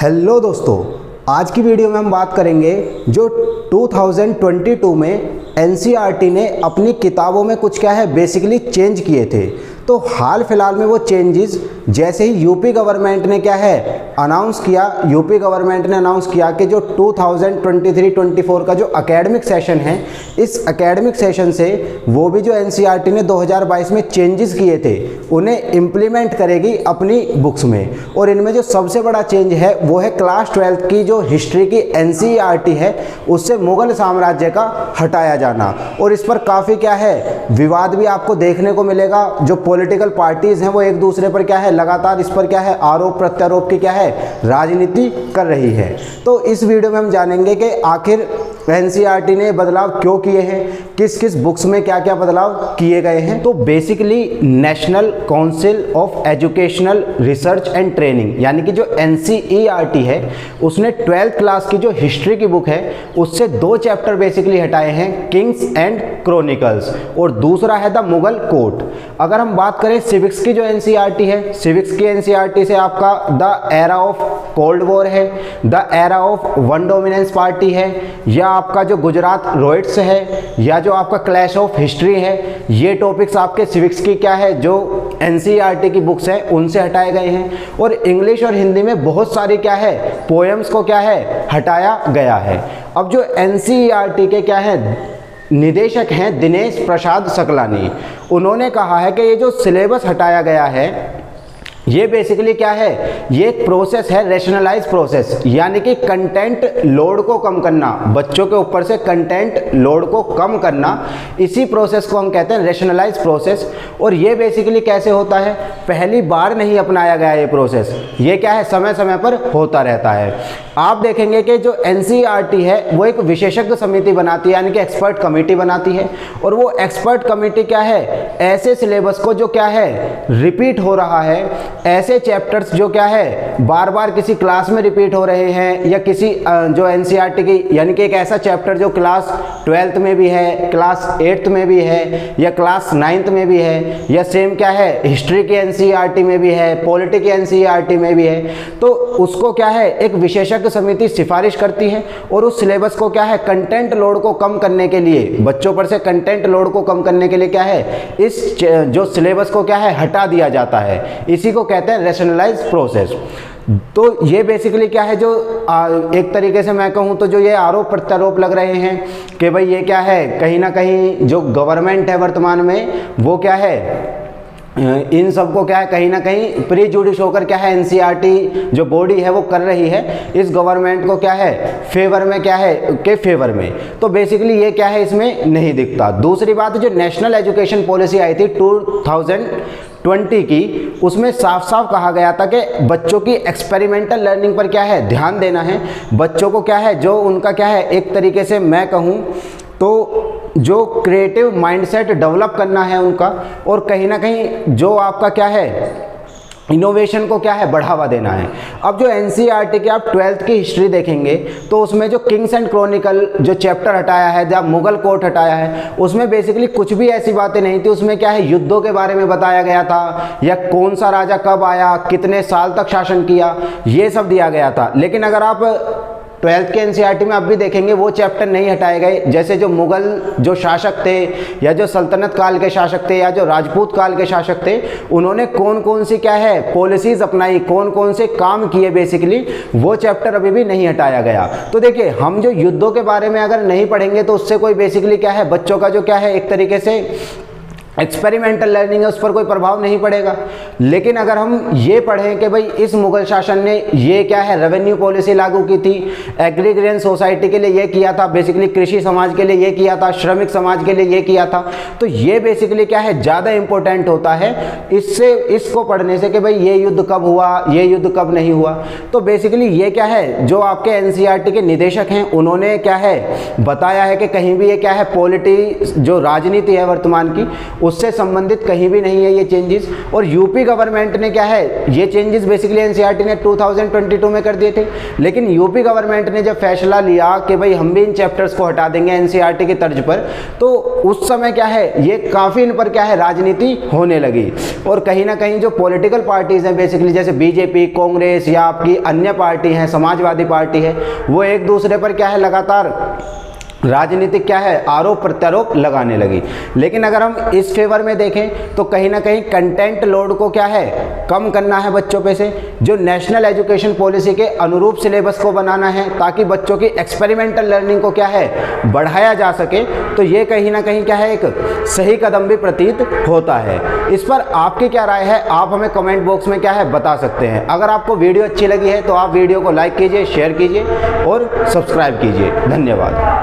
Hello दोस्तों, आज की वीडियो में हम बात करेंगे जो 2022 में एनसीईआरटी ने अपनी किताबों में कुछ क्या है बेसिकली चेंज किए थे। तो हाल फिलहाल में वो चेंजेस जैसे ही यूपी गवर्नमेंट ने क्या है अनाउंस किया, यूपी गवर्नमेंट ने अनाउंस किया कि जो 2023-24 का जो एकेडमिक सेशन है, इस एकेडमिक सेशन से वो भी जो एनसीईआरटी ने 2022 में चेंजेस किए थे उन्हें इम्प्लीमेंट करेगी अपनी बुक्स में। और इनमें जो सबसे बड़ा चेंज है वो है क्लास 12th की जो हिस्ट्री की एनसीईआरटी है उससे मुगल साम्राज्य का हटाया जाना। और इस पर काफ़ी क्या है विवाद भी आपको देखने को मिलेगा। जो पॉलिटिकल पार्टीज हैं वो एक दूसरे पर क्या है लगातार इस पर क्या है आरोप प्रत्यारोप की क्या है राजनीति कर रही है। तो इस वीडियो में हम जानेंगे कि आखिर एनसीईआरटी ने बदलाव क्यों किए हैं, किस किस बुक्स में क्या क्या बदलाव किए गए हैं। तो basically national council of educational research and training यानी कि जो एनसीईआरटी है उसने 12th क्लास की जो हिस्ट्री की बुक है उससे 2 चैप्टर बेसिकली हटाए हैं, किंग्स एंड क्रॉनिकल्स, और दूसरा है द मुगल कोर्ट। अगर हम बात करें सिविक्स की जो एनसीईआरटी है, सिविक्स की एनसीईआरटी से आपका the era of cold war है, the era of one dominance party है, या आपका जो गुजरात रोइट्स है, या जो आपका क्लैश ऑफ हिस्ट्री है, ये टॉपिक्स आपके सिविक्स की क्या है जो एनसीईआरटी की बुक्स है उनसे हटाए गए हैं। और इंग्लिश और हिंदी में बहुत सारी क्या है पोएम्स को क्या है हटाया गया है। अब जो एनसीईआरटी के क्या है निदेशक हैं दिनेश प्रसाद सकलानी, उन्होंने कहा है कि ये जो सिलेबस हटाया गया है ये बेसिकली क्या है, ये एक प्रोसेस है रैशनलाइज प्रोसेस, यानी कि कंटेंट लोड को कम करना, बच्चों के ऊपर से कंटेंट लोड को कम करना, इसी प्रोसेस को हम कहते हैं रैशनलाइज प्रोसेस। और ये बेसिकली कैसे होता है, पहली बार नहीं अपनाया गया ये प्रोसेस, ये क्या है समय समय पर होता रहता है। आप देखेंगे कि जो एनसीईआरटी है वो एक विशेषज्ञ समिति बनाती है यानी कि एक्सपर्ट कमेटी बनाती है, और वो एक्सपर्ट कमेटी क्या है ऐसे सिलेबस को जो क्या है रिपीट हो रहा है, ऐसे चैप्टर्स जो क्या है बार बार किसी क्लास में रिपीट हो रहे हैं, या किसी जो एनसीईआरटी की यानी कि एक ऐसा चैप्टर जो क्लास 12th में भी है, क्लास 8th में भी है, या क्लास 9th में भी है, या सेम क्या है हिस्ट्री की एनसीईआरटी में भी है, पॉलिटी की एनसीईआरटी में भी है, तो उसको क्या है एक विशेषज्ञ समिति सिफारिश करती है और उस सिलेबस को क्या है कंटेंट लोड को कम करने के लिए, बच्चों पर से कंटेंट लोड को कम करने के लिए क्या है इस जो सिलेबस को क्या है हटा दिया जाता है। इसी को कहते हैं रैशनलाइज प्रोसेस। तो ये बेसिकली क्या है जो एक तरीके से मैं कहूँ तो जो ये आरोप प्रत्यारोप लग रहे हैं कि भाई ये क्या है कहीं ना कहीं जो गवर्नमेंट है वर्तमान में वो क्या है इन सबको क्या है कहीं ना कहीं प्री जुडिश होकर क्या है एनसीईआरटी जो बॉडी है वो कर रही है इस गवर्नमेंट को क्या है फेवर में क्या है के फेवर में। तो बेसिकली ये क्या है इसमें नहीं दिखता। दूसरी बात जो नेशनल एजुकेशन पॉलिसी आई थी 2020 की, उसमें साफ साफ कहा गया था कि बच्चों की एक्सपेरिमेंटल लर्निंग पर क्या है ध्यान देना है, बच्चों को क्या है जो उनका क्या है एक तरीके से मैं कहूँ तो जो क्रिएटिव माइंडसेट डेवलप करना है उनका, और कहीं ना कहीं जो आपका क्या है इनोवेशन को क्या है बढ़ावा देना है। अब जो एनसीईआरटी की आप 12th की हिस्ट्री देखेंगे तो उसमें जो किंग्स एंड क्रॉनिकल जो चैप्टर हटाया है, जब मुगल कोर्ट हटाया है, उसमें बेसिकली कुछ भी ऐसी बातें नहीं थी। उसमें क्या है युद्धों के बारे में बताया गया था, या कौन सा राजा कब आया, कितने साल तक शासन किया, ये सब दिया गया था। लेकिन अगर आप 12th के एनसीईआरटी में अब भी देखेंगे वो चैप्टर नहीं हटाए गए। जैसे जो मुगल जो शासक थे, या जो सल्तनत काल के शासक थे, या जो राजपूत काल के शासक थे, उन्होंने कौन कौन सी क्या है पॉलिसीज अपनाई, कौन कौन से काम किए, बेसिकली वो चैप्टर अभी भी नहीं हटाया गया। तो देखिए हम जो युद्धों के बारे में अगर नहीं पढ़ेंगे तो उससे कोई बेसिकली क्या है बच्चों का जो क्या है एक तरीके से एक्सपेरिमेंटल लर्निंग है उस पर कोई प्रभाव नहीं पड़ेगा। लेकिन अगर हम ये पढ़ें कि भाई इस मुगल शासन ने ये क्या है रेवेन्यू पॉलिसी लागू की थी, एग्रीग्रेन सोसाइटी के लिए ये किया था, बेसिकली कृषि समाज के लिए ये किया था, श्रमिक समाज के लिए ये किया था, तो ये बेसिकली क्या है ज़्यादा इंपॉर्टेंट होता है इससे इसको पढ़ने से कि भाई ये युद्ध कब हुआ, ये युद्ध कब नहीं हुआ। तो बेसिकली ये क्या है जो आपके एनसीईआरटी के निदेशक हैं उन्होंने क्या है बताया है कि कहीं भी ये क्या है पॉलिटी जो राजनीति है वर्तमान की उससे संबंधित कहीं भी नहीं है ये चेंजेस। और यूपी गवर्नमेंट ने क्या है, ये चेंजेस बेसिकली एनसीईआरटी ने 2022 में कर दिए थे, लेकिन यूपी गवर्नमेंट ने जब फैसला लिया कि भाई हम भी इन चैप्टर्स को हटा देंगे एनसीईआरटी की तर्ज पर, तो उस समय क्या है, ये काफ़ी इन पर क्या है राजनीति होने लगी। और कहीं ना कहीं जो पॉलिटिकल पार्टीज़ हैं बेसिकली, जैसे बीजेपी, कांग्रेस या आपकी अन्य पार्टी हैं, समाजवादी पार्टी है, वो एक दूसरे पर क्या है लगातार राजनीतिक क्या है आरोप प्रत्यारोप लगाने लगी। लेकिन अगर हम इस फेवर में देखें तो कहीं ना कहीं कंटेंट लोड को क्या है कम करना है बच्चों पे से, जो नेशनल एजुकेशन पॉलिसी के अनुरूप सिलेबस को बनाना है ताकि बच्चों की एक्सपेरिमेंटल लर्निंग को क्या है बढ़ाया जा सके। तो ये कहीं ना कहीं क्या है एक सही कदम भी प्रतीत होता है। इस पर आपकी क्या राय है, आप हमें कमेंट बॉक्स में क्या है बता सकते हैं। अगर आपको वीडियो अच्छी लगी है तो आप वीडियो को लाइक कीजिए, शेयर कीजिए और सब्सक्राइब कीजिए। धन्यवाद।